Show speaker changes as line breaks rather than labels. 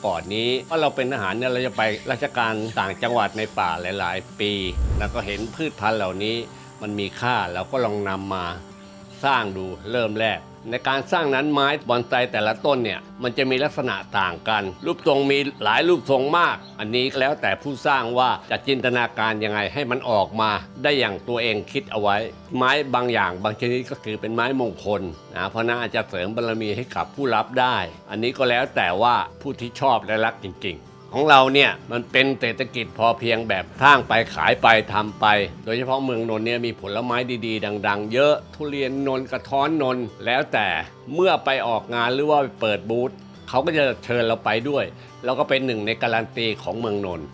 ก่อนนี้เพราะเราเป็นทหารเนี่ยเราจะไปราชการต่างจังหวัดในป่าหลายๆ ปี แล้วก็เห็นพืชพันธุ์เหล่านี้มันมีค่าเราก็ลองนำมาสร้างดูเริ่มแรกในการสร้างนั้นไม้บอนไซแต่ละต้นเนี่ยมันจะมีลักษณะต่างกันรูปทรงมีหลายรูปทรงมากอันนี้แล้วแต่ผู้สร้างว่าจะจินตนาการยังไงให้มันออกมาได้อย่างตัวเองคิดเอาไว้ไม้บางอย่างบางชนิดก็คือเป็นไม้มงคลนะเพราะน่าจะเสริมบารมีให้กับผู้รับได้อันนี้ก็แล้วแต่ว่าผู้ที่ชอบและรักจริงๆของเราเนี่ยมันเป็นเศรษฐกิจพอเพียงแบบสร้างไปขายไปทำไปโดยเฉพาะเมืองนนท์เนี่ยมีผลไม้ดีๆดังๆเยอะทุเรียนนนท์กระท้อนนนท์แล้วแต่เมื่อไปออกงานหรือว่าไปเปิดบูธเขาก็จะเชิญเราไปด้วยเราก็เป็นหนึ่งในการันตีของเมืองนนท์